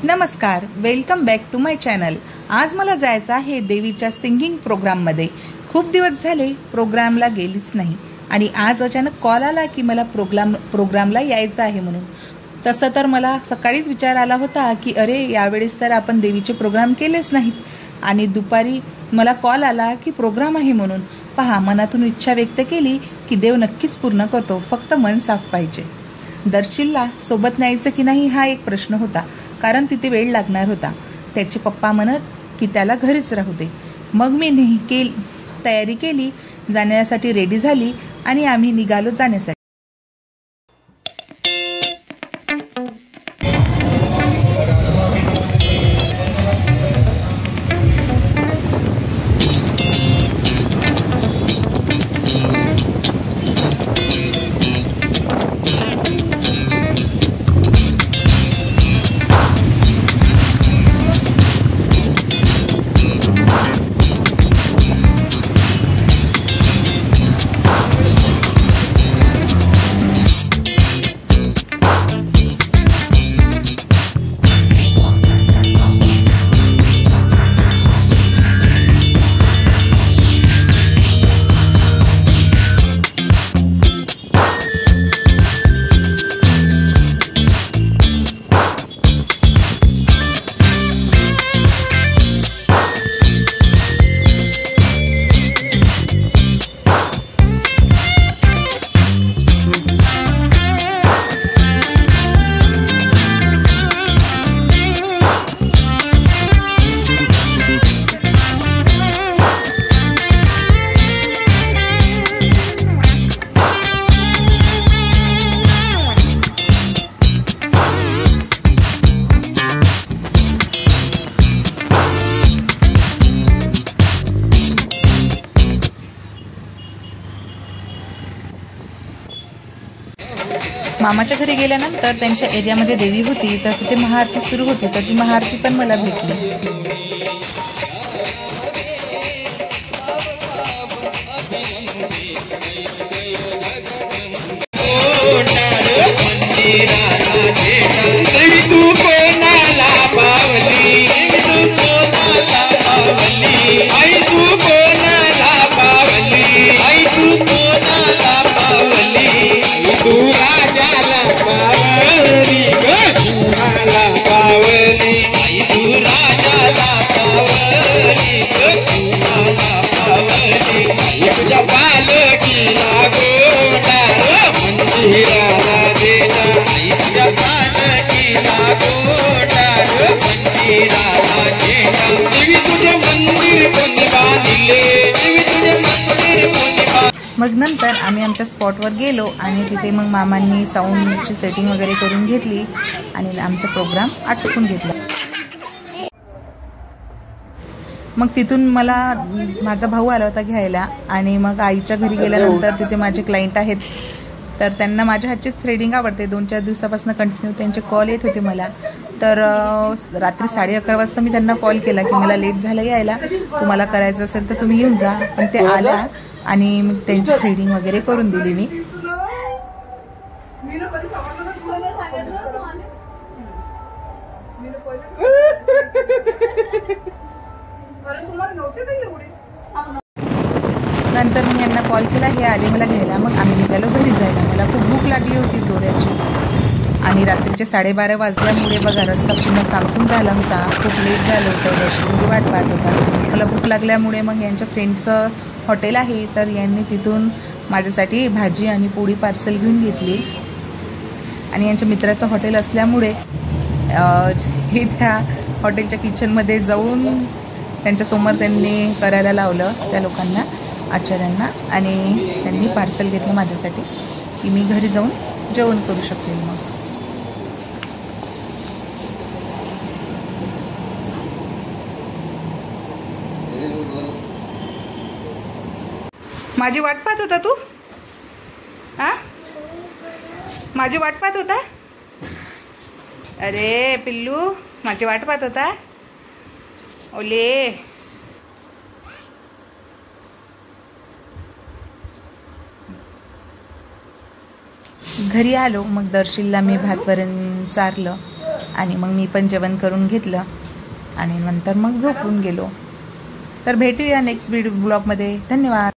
नमस्कार, welcome back to my channel. आज मला जायचं आहे देवीच्या सिंगिंग प्रोग्राममध्ये। खूप दिवस झाले प्रोग्रामला गेलीच नाही आणि आज अचानक कॉल आला की मला प्रोग्रामला यायचं आहे म्हणून। तसं तर मला सकाळीच विचार आला होता की अरे यावेळेस तर आपण देवीचे प्रोग्राम केलेच नाहीत आणि दुपारी मला कॉल आला की प्रोग्राम आहे म्हणून। पहा, मनातून इच्छा व्यक्त केली की देव नक्कीच पूर्ण करतो, फक्त मन साफ पाहिजे। दर्शीलला सोबत न्यायचं की नाही हा एक प्रश्न होता, कारण तिथे वेळ लागणार होता। त्याचे पप्पा म्हणत की त्याला घरीच राहू दे। मग मी तयारी केली, जाण्यासाठी रेडी झाली आणि आम्ही निघालो जाण्यासाठी। मामाच्या घरी गेल्यानंतर त्यांच्या एरियामध्ये देवी होती, तर तिथे महाआरती सुरू होती, तर ती महाआरती पण मला भेटली। मग नंतर आम्ही आमच्या स्पॉटवर गेलो आणि तिथे मग मामांनी साऊंडची सेटिंग वगैरे करून घेतली आणि आमचा प्रोग्राम आटोपून घेतला। मग तिथून मला माझा भाऊ आला होता घ्यायला आणि मग आईच्या घरी गेल्यानंतर तिथे माझे क्लायंट आहेत, तर त्यांना माझ्या हातची थ्रेडिंग आवडते। 2-4 दिवसापासून कंटिन्यू त्यांचे कॉल येत होते मला। तर रात्री 11:30 वाजता मी त्यांना कॉल केला की मला लेट झालं यायला, तुम्हाला करायचं असेल तर तुम्ही येऊन जा। पण ते आला आणि मग त्यांची थ्रेडिंग वगैरे करून दिली मी। नंतर मी यांना कॉल केला, हे आले मला घ्यायला। मग आम्ही निघालो घरी जायला। मला खूप भूक लागली होती जोराची आणि रात्रीचे 12:30 वाजल्यामुळे बघा रस्ता पूर्ण सामसूम झाला होता, खूप लेट झालं होतं, दर्शन घरी वाट पाहत होता। मला भूक लागल्यामुळे मग यांच्या फ्रेंडचं हॉटेल आहे, तर यांनी तिथून माझ्यासाठी भाजी आणि पोळी पार्सल घेऊन घेतली आणि यांच्या मित्राचं हॉटेल असल्यामुळे हे त्या हॉटेलच्या किचनमध्ये जाऊन त्यांच्यासमोर त्यांनी करायला लावलं त्या लोकांना, आचार्यांना, आणि त्यांनी पार्सल घेतलं माझ्यासाठी की मी घरी जाऊन जेवण करू शकेल। मग माझी वाट पाहत होता तू? हा, माझी वाट पाहत होता? अरे पिल्लू, माझी वाट पाहत होता? ओले घरी आलो, मग दर्शीलला मी भात वरण चारलं आणि मग मी पण जेवण करून घेतलं आणि नंतर मग झोपून गेलो. तर भेटूया नेक्स्ट व्हिडिओ ब्लॉगमध्ये. धन्यवाद.